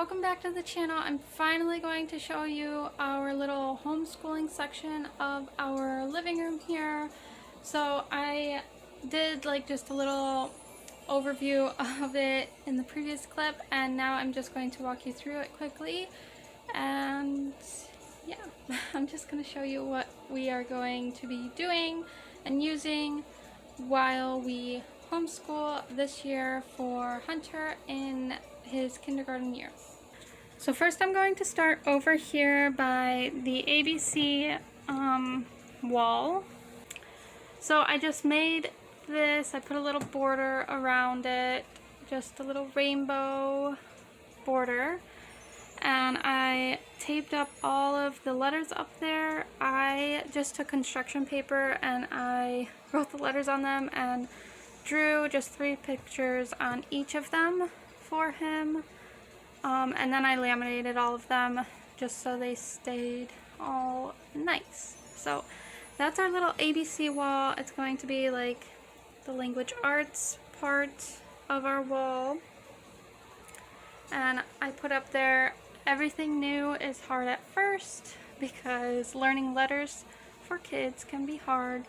welcome back to the channel. I'm finally going to show you our little homeschooling section of our living room here. So I did just a little overview of it in the previous clip, and now I'm just going to walk you through it quickly. And yeah, I'm just going to show you what we are going to be doing and using while we homeschool this year for Hunter in his kindergarten year. So first I'm going to start over here by the ABC wall. So I just made this, I put a little border around it, just a little rainbow border, and I taped up all of the letters up there. I just took construction paper and I wrote the letters on them and drew just 3 pictures on each of them for him, and then I laminated all of them just so they stayed all nice. So that's our little ABC wall. It's going to be like the language arts part of our wall, and I put up there, everything new is hard at first because learning letters for kids can be hard,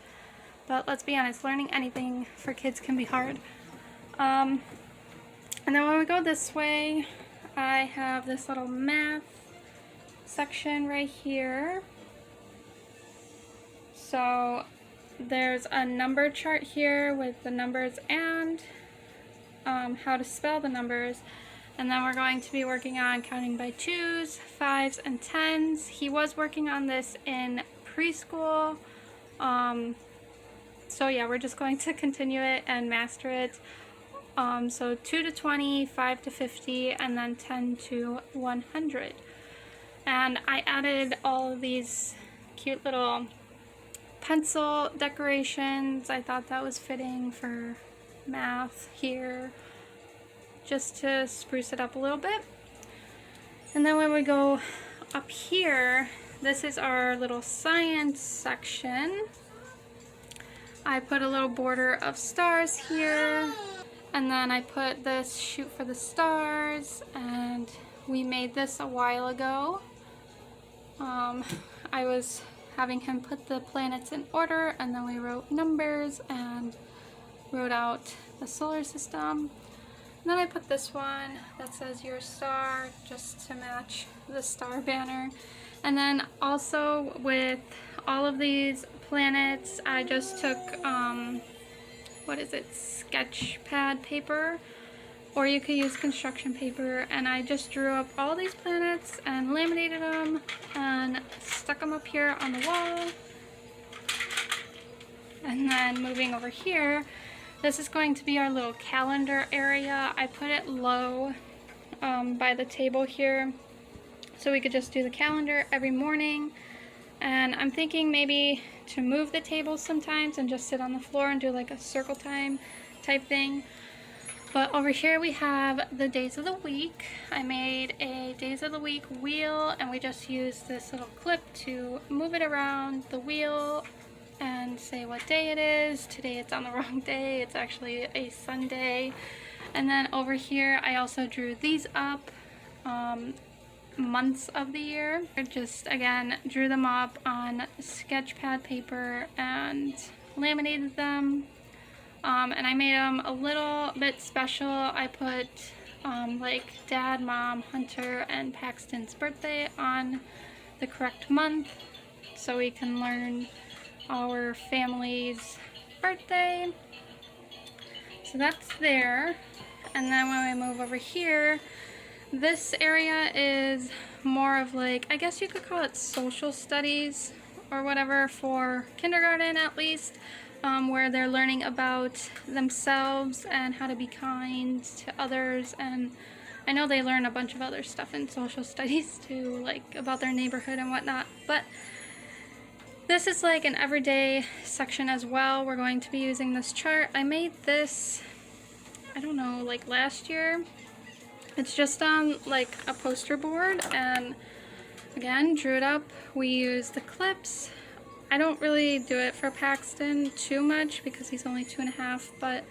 but let's be honest, learning anything for kids can be hard. And then when we go this way, I have this little math section right here. So there's a number chart here with the numbers and how to spell the numbers. And then we're going to be working on counting by 2s, 5s, and 10s. He was working on this in preschool. So yeah, we're just going to continue it and master it. So 2 to 20, 5 to 50, and then 10 to 100. And I added all of these cute little pencil decorations. I thought that was fitting for math here, just to spruce it up a little bit. And then when we go up here, this is our little science section. I put a little border of stars here. And then I put this shoot for the stars, and we made this a while ago. I was having him put the planets in order, and then we wrote numbers and wrote out the solar system. And then I put this one that says your star, just to match the star banner. And then also with all of these planets, I just took what is it, sketch pad paper, or you could use construction paper, and I just drew up all these planets and laminated them and stuck them up here on the wall. And then moving over here, this is going to be our little calendar area. I put it low by the table here so we could just do the calendar every morning. And I'm thinking maybe to move the table sometimes and just sit on the floor and do like a circle time type thing. But over here we have the days of the week. I made a days of the week wheel, and we just used this little clip to move it around the wheel and say what day it is. Today it's on the wrong day. It's actually a Sunday. And then over here I also drew these up. Months of the year. I just again drew them up on sketch pad paper and laminated them, and I made them a little bit special. I put like Dad, Mom, Hunter, and Paxton's birthday on the correct month so we can learn our family's birthday. So that's there. And then when we move over here, this area is more of like, I guess you could call it social studies or whatever for kindergarten at least, where they're learning about themselves and how to be kind to others. And I know they learn a bunch of other stuff in social studies too, like about their neighborhood and whatnot, but this is like an everyday section as well. We're going to be using this chart. I made this, I don't know, like last year. It's just on like a poster board, and again, drew it up. We use the clips. I don't really do it for Paxton too much because he's only 2.5, but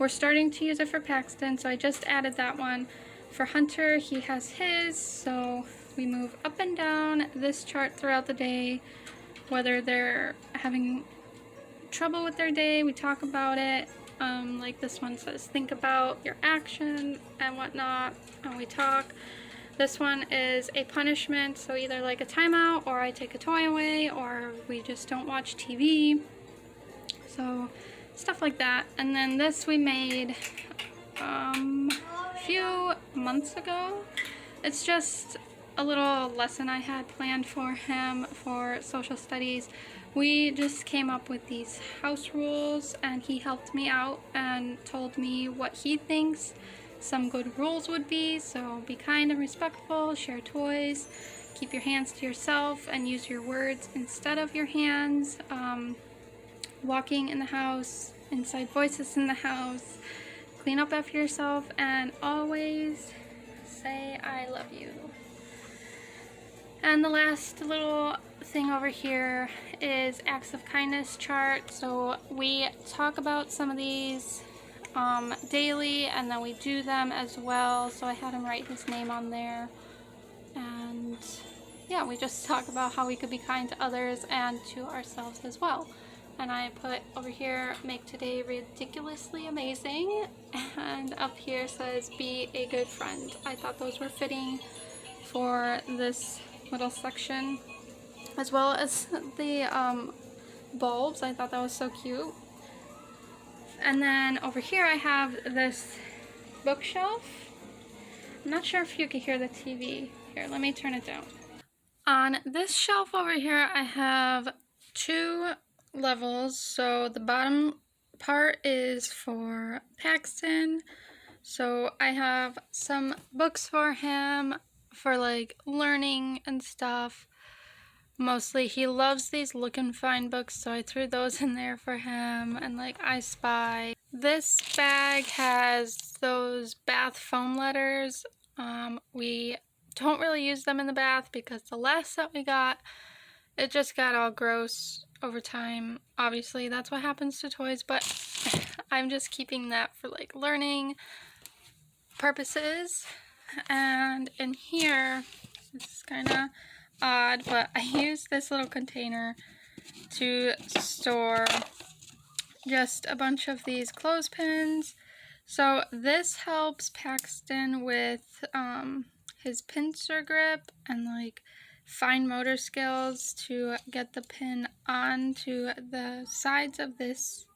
we're starting to use it for Paxton, so I just added that one. For Hunter, he has his, so we move up and down this chart throughout the day. Whether they're having trouble with their day, we talk about it. Like this one says, think about your action and whatnot, and we talk. This one is a punishment, so either like a timeout, or I take a toy away, or we just don't watch TV. So stuff like that. And then this we made a few months ago. It's just a little lesson I had planned for him for social studies. We just came up with these house rules, and he helped me out and told me what he thinks some good rules would be. So be kind and respectful, share toys, keep your hands to yourself, and use your words instead of your hands. Walking in the house, inside voices in the house, clean up after yourself, and always say I love you. And the last little thing over here is acts of kindness chart. So we talk about some of these daily, and then we do them as well. So I had him write his name on there, and yeah, we just talk about how we could be kind to others and to ourselves as well. And I put over here, make today ridiculously amazing, and up here says be a good friend. I thought those were fitting for this little section, as well as the bulbs. I thought that was so cute. And then over here I have this bookshelf. I'm not sure if you can hear the TV. Here, let me turn it down. On this shelf over here I have two levels. So the bottom part is for Paxton. So I have some books for him for like learning and stuff. Mostly he loves these Look and Find books, so I threw those in there for him, and like I Spy. This bag has those bath foam letters. We don't really use them in the bath because the last set we got, it just got all gross over time. Obviously that's what happens to toys, but I'm just keeping that for like learning purposes. And in here, this is kind of odd, but I use this little container to store just a bunch of these clothespins. So this helps Paxton with his pincer grip and like fine motor skills to get the pin onto the sides of this,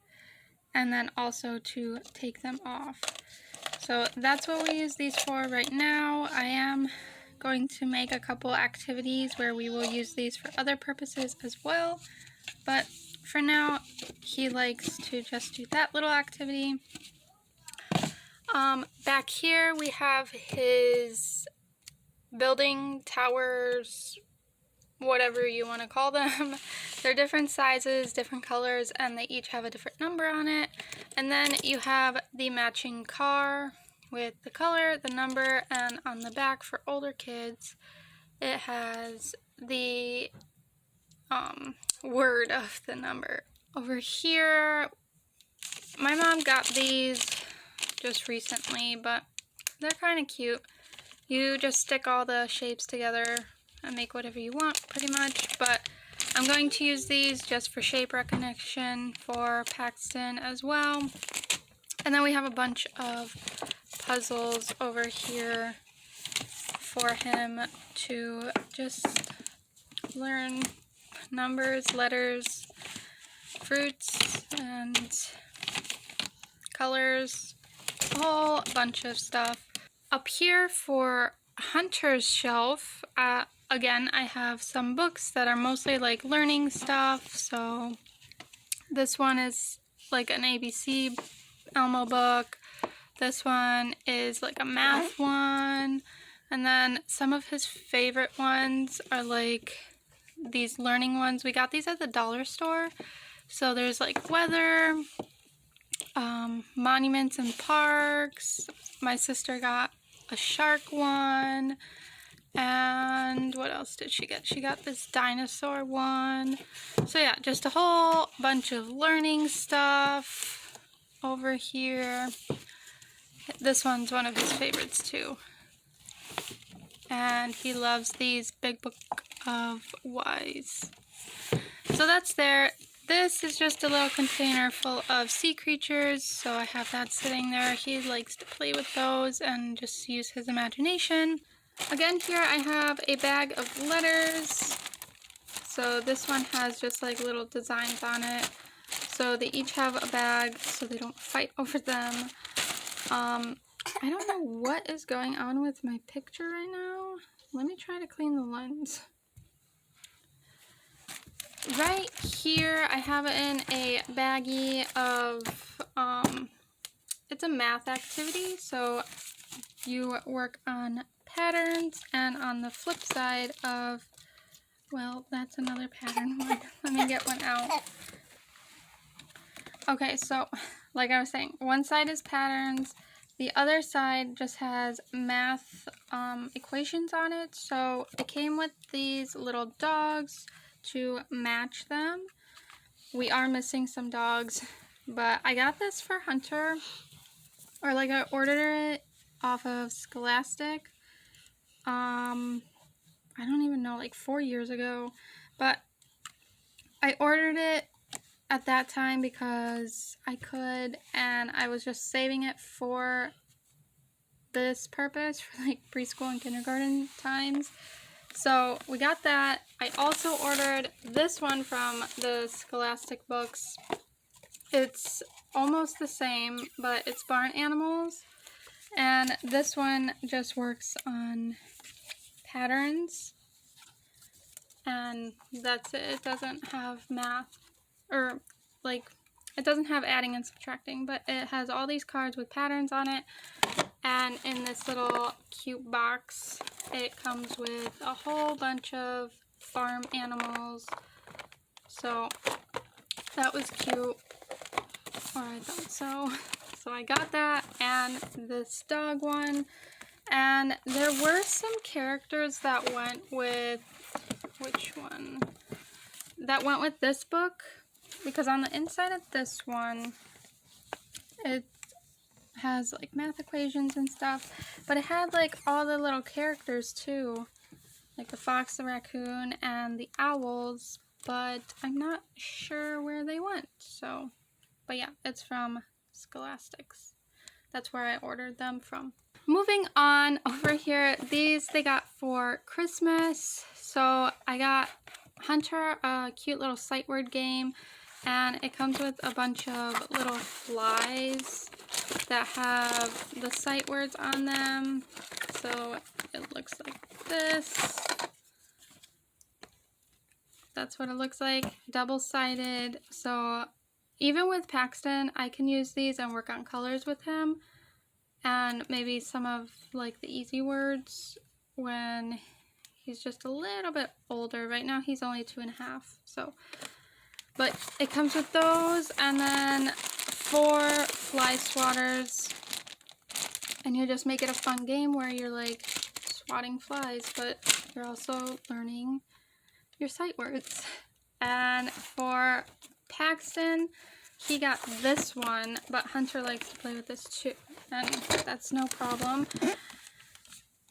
and then also to take them off. So that's what we use these for right now. I am going to make a couple activities where we will use these for other purposes as well, but for now he likes to just do that little activity. Back here we have his building towers, whatever you want to call them. They're different sizes, different colors, and they each have a different number on it. And then you have the matching car with the color, the number, and on the back for older kids, it has the word of the number. Over here, my mom got these just recently, but they're kind of cute. You just stick all the shapes together and make whatever you want, pretty much, but I'm going to use these just for shape recognition for Paxton as well. And then we have a bunch of puzzles over here for him to just learn numbers, letters, fruits, and colors, a whole bunch of stuff. Up here for Hunter's shelf, again, I have some books that are mostly like learning stuff. So this one is like an ABC Elmo book. This one is like a math one. And then some of his favorite ones are like these learning ones. We got these at the dollar store. So there's like weather, monuments and parks. My sister got a shark one. And what else did she get? She got this dinosaur one. So yeah, just a whole bunch of learning stuff over here. This one's one of his favorites too. and he loves these Big Book of Wise. So that's there. This is just a little container full of sea creatures, so I have that sitting there. He likes to play with those and just use his imagination. Again, here I have a bag of letters. So this one has just like little designs on it. So they each have a bag so they don't fight over them. I don't know what is going on with my picture right now. Let me try to clean the lens. Right here I have it in a baggie of, it's a math activity, so you work on patterns, and on the flip side of, well, that's another pattern one. Let me get one out. Okay, so like I was saying, one side is patterns, the other side just has math equations on it. So it came with these little dogs to match them. We are missing some dogs, but I got this for Hunter, or like I ordered it off of Scholastic. I don't even know, like 4 years ago, but I ordered it at that time because I could, and I was just saving it for this purpose, for like preschool and kindergarten times. So we got that. I also ordered this one from the Scholastic books. It's almost the same, but it's barn animals, and this one just works on patterns, and that's it. It doesn't have math, or like, it doesn't have adding and subtracting, but it has all these cards with patterns on it. And in this little cute box, it comes with a whole bunch of farm animals. So that was cute, or I thought so. So I got that, and this dog one. And there were some characters that went with, which one? That went with this book, because on the inside of this one, it has like math equations and stuff, but it had like all the little characters too, like the fox, the raccoon, and the owls, but I'm not sure where they went. So, but yeah, it's from Scholastics. That's where I ordered them from. Moving on over here, these they got for Christmas. So I got Hunter a cute little sight word game, and it comes with a bunch of little flies that have the sight words on them. So it looks like this. That's what it looks like, double-sided. So even with Paxton, I can use these and work on colors with him, and maybe some of like the easy words when he's just a little bit older. Right now he's only 2.5, so. But it comes with those, and then 4 fly swatters, and you just make it a fun game where you're like swatting flies, but you're also learning your sight words. And for Paxton, he got this one, but Hunter likes to play with this too, and that's no problem.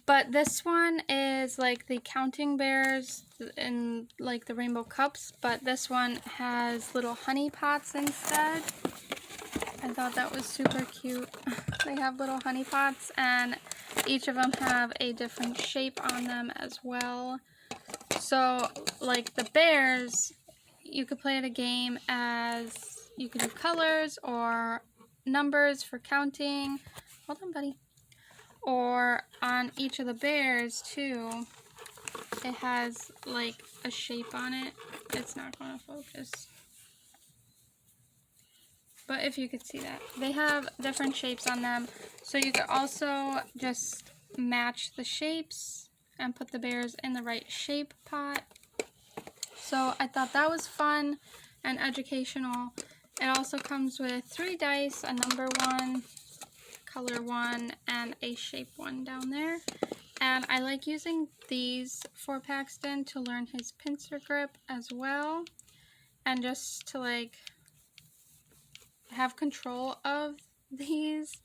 But this one is like the counting bears and like the rainbow cups, but this one has little honey pots instead. I thought that was super cute. They have little honey pots, and each of them have a different shape on them as well. So like the bears, you could play it a game as you could do colors or numbers for counting. Hold on, buddy. Or on each of the bears too, it has like a shape on it. It's not going to focus, but if you could see that, they have different shapes on them. So you could also just match the shapes and put the bears in the right shape pot. So I thought that was fun and educational. It also comes with 3 dice, a number 1, color 1, and a shape 1 down there. And I like using these for Paxton to learn his pincer grip as well, and just to like have control of these.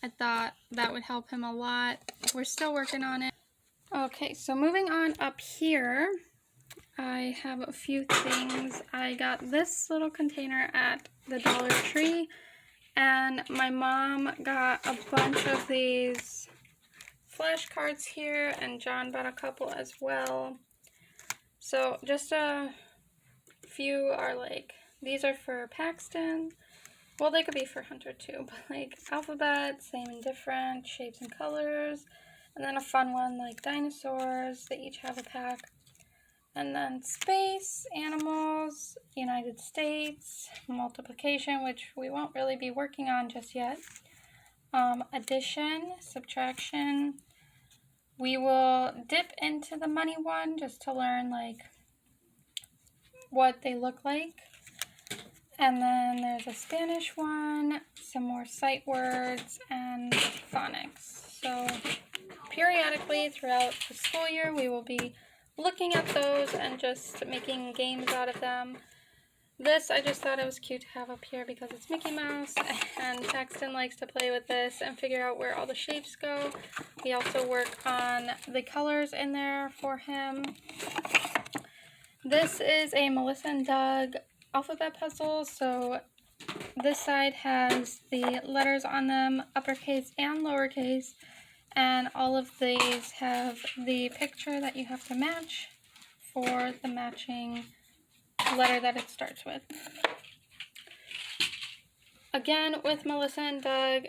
I thought that would help him a lot. We're still working on it. Okay, so moving on up here, I have a few things. I got this little container at the Dollar Tree, and my mom got a bunch of these flashcards here, and John bought a couple as well. So just a few are like, these are for Paxton. Well, they could be for Hunter too, but like alphabet, same and different, shapes and colors. And then a fun one like dinosaurs, they each have a pack. And then space, animals, United States, multiplication, which we won't really be working on just yet. Addition, subtraction. We will dip into the money one just to learn like what they look like. And then there's a Spanish one, some more sight words, and phonics. So periodically throughout the school year, we will be looking at those and just making games out of them. This, I just thought it was cute to have up here because it's Mickey Mouse, and Paxton likes to play with this and figure out where all the shapes go. We also work on the colors in there for him. This is a Melissa and Doug alphabet puzzle, so this side has the letters on them, uppercase and lowercase, and all of these have the picture that you have to match for the matching letter that it starts with. Again, with Melissa and Doug,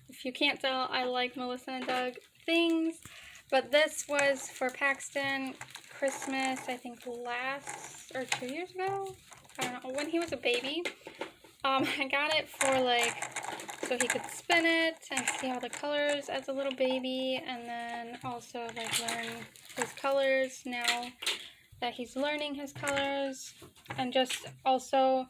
if you can't tell, I like Melissa and Doug things, but this was for Paxton Christmas, I think last or 2 years ago. I don't know, when he was a baby. I got it for like, so he could spin it and see all the colors as a little baby, and then also like learn his colors now that he's learning his colors, and just also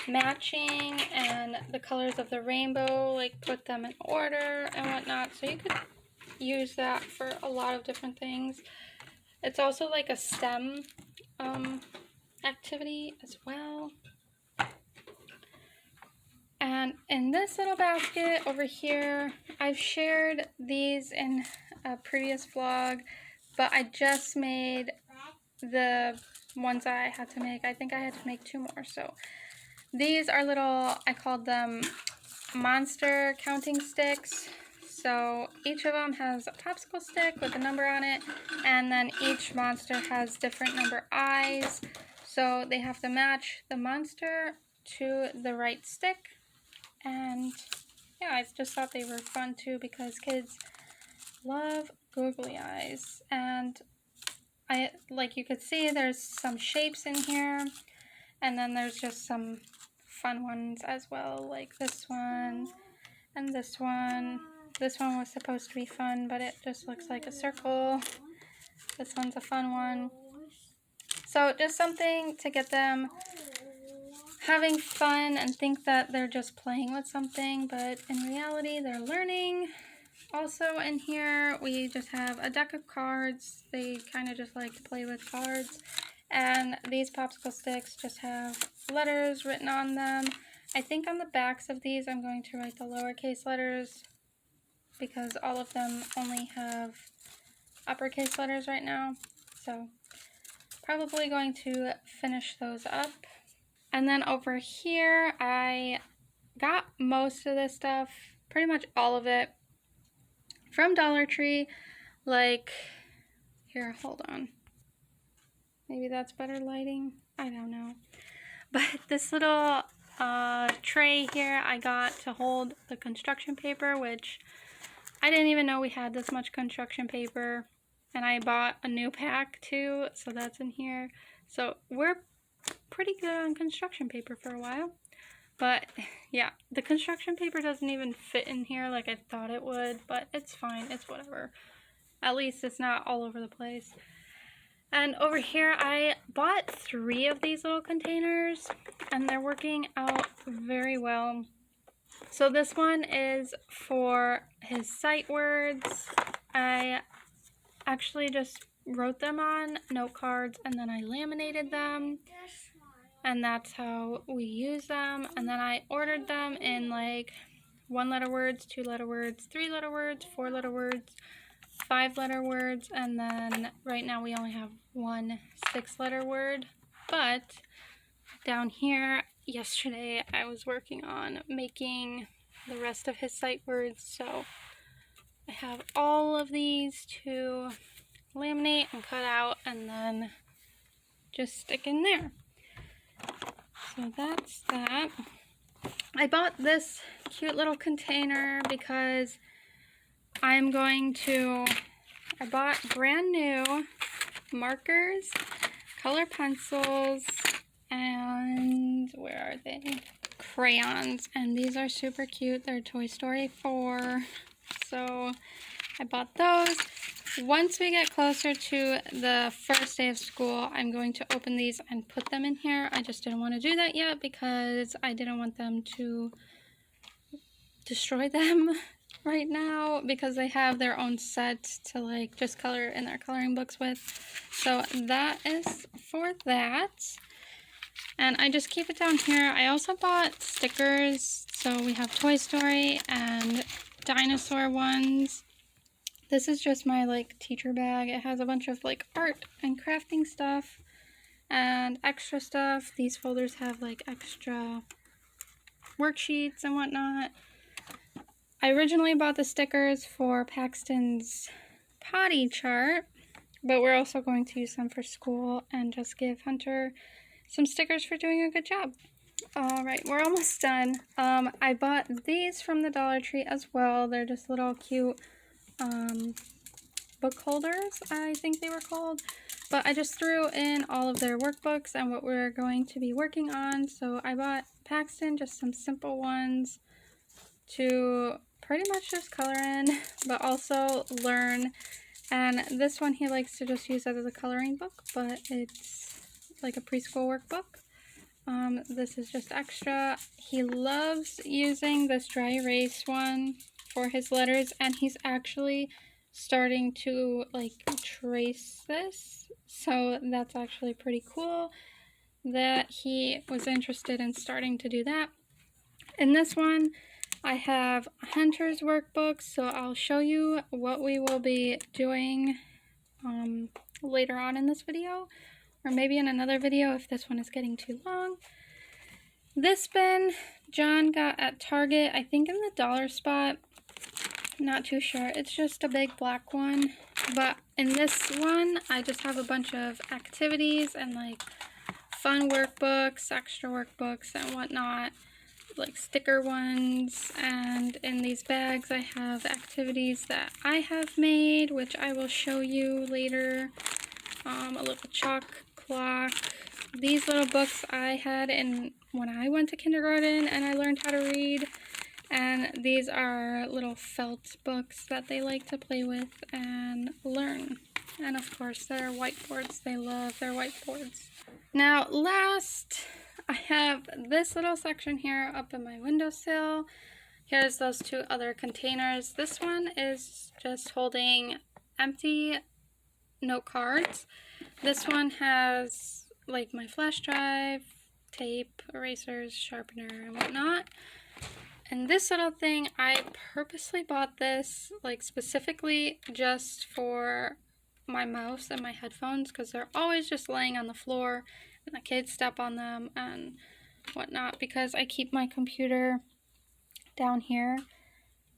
matching and the colors of the rainbow, like put them in order and whatnot. So you could use that for a lot of different things. It's also like a STEM activity as well. And in this little basket over here, I've shared these in a previous vlog, but I just made the ones I had to make. I think I had to make 2 more. So these are little, I called them monster counting sticks. So each of them has a popsicle stick with a number on it, and then each monster has different number eyes. So they have to match the monster to the right stick. And yeah, I just thought they were fun too because kids love googly eyes. And like you could see, there's some shapes in here, and then there's just some fun ones as well, like this one and this one. This one was supposed to be fun, but it just looks like a circle. This one's a fun one. So just something to get them having fun and think that they're just playing with something, but in reality they're learning. Also in here we just have a deck of cards. They kind of just like to play with cards, and these popsicle sticks just have letters written on them. I think on the backs of these I'm going to write the lowercase letters because all of them only have uppercase letters right now, so probably going to finish those up. And then over here, I got most of this stuff, pretty much all of it, from Dollar Tree. Like, here, hold on. Maybe that's better lighting? I don't know. But this little tray here I got to hold the construction paper, which I didn't even know we had this much construction paper. And I bought a new pack too, so that's in here. So we're pretty good on construction paper for a while. But yeah, the construction paper doesn't even fit in here like I thought it would, but it's fine, it's whatever. At least it's not all over the place. And over here I bought 3 of these little containers, and they're working out very well. So this one is for his sight words. I actually just wrote them on note cards and then I laminated them, and that's how we use them. And then I ordered them in like 1-letter words, 2-letter words, 3-letter words, 4-letter words, 5-letter words, and then right now we only have 1 6-letter word. But down here, yesterday I was working on making the rest of his sight words, so I have all of these to laminate and cut out and then just stick in there. So that's that. I bought this cute little container because I bought brand new markers, color pencils, and where are they? Crayons. And these are super cute. They're Toy Story 4. So I bought those. Once we get closer to the first day of school, I'm going to open these and put them in here. I just didn't want to do that yet because I didn't want them to destroy them right now because they have their own set to like just color in their coloring books with. So that is for that. And I just keep it down here. I also bought stickers. So we have Toy Story and dinosaur ones. This is just my like teacher bag. It has a bunch of like art and crafting stuff and extra stuff. These folders have like extra worksheets and whatnot. I originally bought the stickers for Paxton's potty chart, but we're also going to use them for school and just give Hunter some stickers for doing a good job. Alright, we're almost done. I bought these from the Dollar Tree as well. They're just little cute book holders, I think they were called. But I just threw in all of their workbooks and what we're going to be working on. So I bought Paxton just some simple ones to pretty much just color in, but also learn. And this one he likes to just use as a coloring book, but it's like a preschool workbook. This is just extra. He loves using this dry erase one for his letters, and he's actually starting to like trace this. So that's actually pretty cool that he was interested in starting to do that. In this one, I have Hunter's workbook, so I'll show you what we will be doing later on in this video, or maybe in another video if this one is getting too long. This bin John got at Target, I think in the dollar spot. Not too sure. It's just a big black one. But in this one, I just have a bunch of activities and like fun workbooks, extra workbooks and whatnot, like sticker ones. And in these bags, I have activities that I have made, which I will show you later. A little chalk clock. These little books I had when I went to kindergarten and I learned how to read. And these are little felt books that they like to play with and learn. And of course, their whiteboards. They love their whiteboards. Now, last, I have this little section here up in my windowsill. Here's those 2 other containers. This one is just holding empty note cards. This one has like my flash drive, tape, erasers, sharpener, and whatnot. And this little thing, I purposely bought this like specifically just for my mouse and my headphones because they're always just laying on the floor and the kids step on them and whatnot, because I keep my computer down here.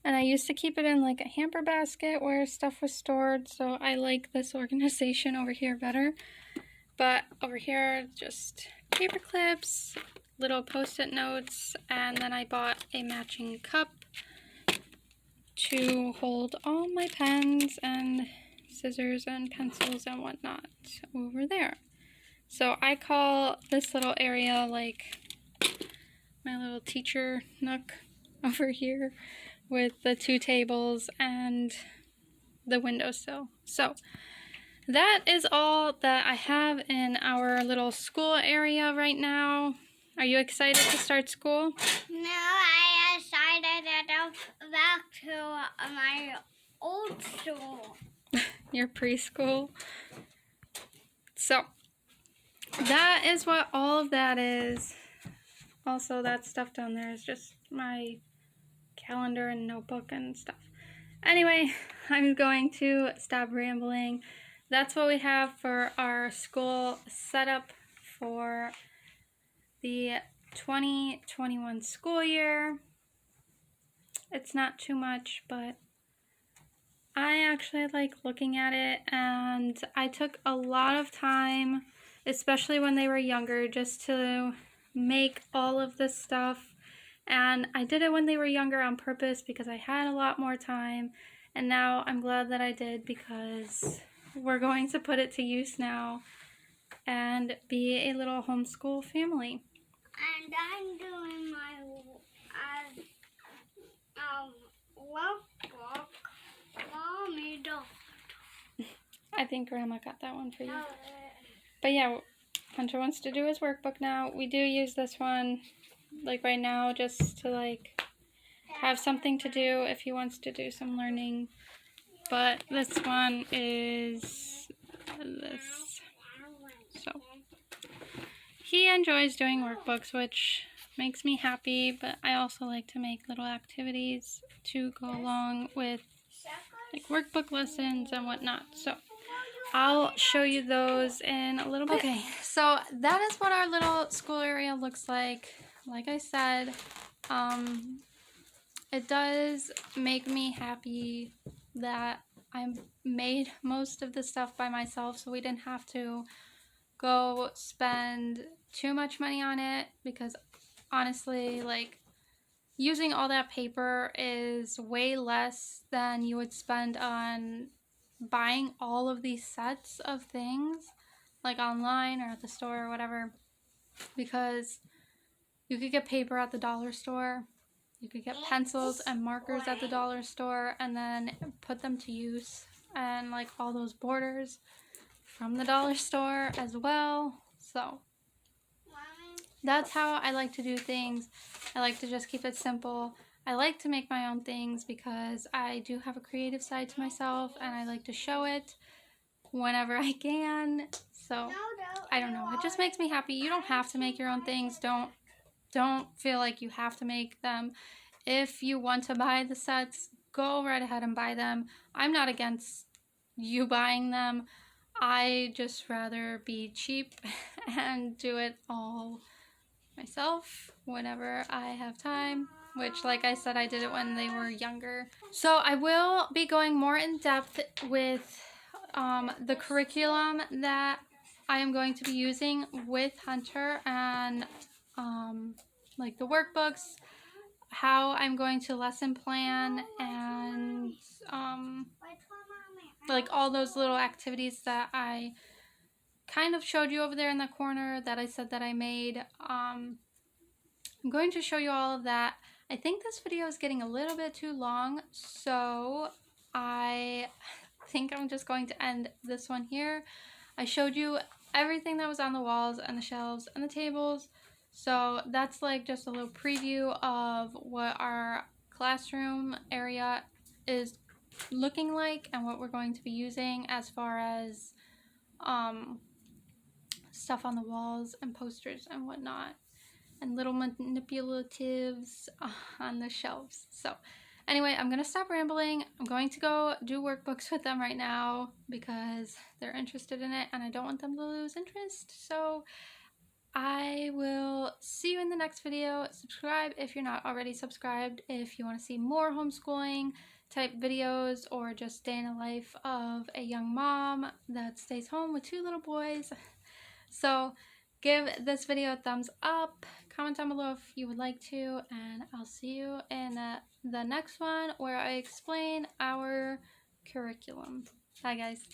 And I used to keep it in like a hamper basket where stuff was stored, so I like this organization over here better. But over here, just paper clips, little post-it notes, and then I bought a matching cup to hold all my pens and scissors and pencils and whatnot over there. So I call this little area like my little teacher nook over here with the 2 tables and the windowsill. So that is all that I have in our little school area right now. Are you excited to start school? No, I decided to go back to my old school. Your preschool. So that is what all of that is. Also, that stuff down there is just my calendar and notebook and stuff. Anyway, I'm going to stop rambling. That's what we have for our school setup for the 2021 school year. It's not too much, but I actually like looking at it, and I took a lot of time, especially when they were younger, just to make all of this stuff. And I did it when they were younger on purpose because I had a lot more time, and now I'm glad that I did because we're going to put it to use now and be a little homeschool family. And I'm doing my workbook. Mommy, don't. I think Grandma got that one for you. But yeah, Hunter wants to do his workbook now. We do use this one, like right now, just to like have something to do if he wants to do some learning. But this one is this. So he enjoys doing workbooks, which makes me happy, but I also like to make little activities to go along with like workbook lessons and whatnot. So I'll show you those in a little bit. Okay, so that is what our little school area looks like. Like I said, it does make me happy that I made most of the stuff by myself, so we didn't have to go spend too much money on it, because honestly, like, using all that paper is way less than you would spend on buying all of these sets of things, like online or at the store or whatever, because you could get paper at the dollar store, you could get pencils and markers at the dollar store, and then put them to use, and like all those borders from the dollar store as well. So that's how I like to do things. I like to just keep it simple. I like to make my own things because I do have a creative side to myself, and I like to show it whenever I can. So I don't know, it just makes me happy. You don't have to make your own things. Don't feel like you have to make them. If you want to buy the sets, go right ahead and buy them. I'm not against you buying them. I just rather be cheap and do it all myself whenever I have time, which, like I said, I did it when they were younger. So I will be going more in depth with the curriculum that I am going to be using with Hunter, and like the workbooks, how I'm going to lesson plan, and like all those little activities that I kind of showed you over there in the corner that I said that I made. I'm going to show you all of that. I think this video is getting a little bit too long, so I think I'm just going to end this one here. I showed you everything that was on the walls and the shelves and the tables, so that's like just a little preview of what our classroom area is looking like and what we're going to be using as far as stuff on the walls and posters and whatnot, and little manipulatives on the shelves. So anyway, I'm gonna stop rambling. I'm going to go do workbooks with them right now because they're interested in it and I don't want them to lose interest. So I will see you in the next video. Subscribe if you're not already subscribed if you want to see more homeschooling type videos, or just day in the life of a young mom that stays home with 2 little boys. So give this video a thumbs up, comment down below if you would like to, and I'll see you in the next one where I explain our curriculum. Bye guys.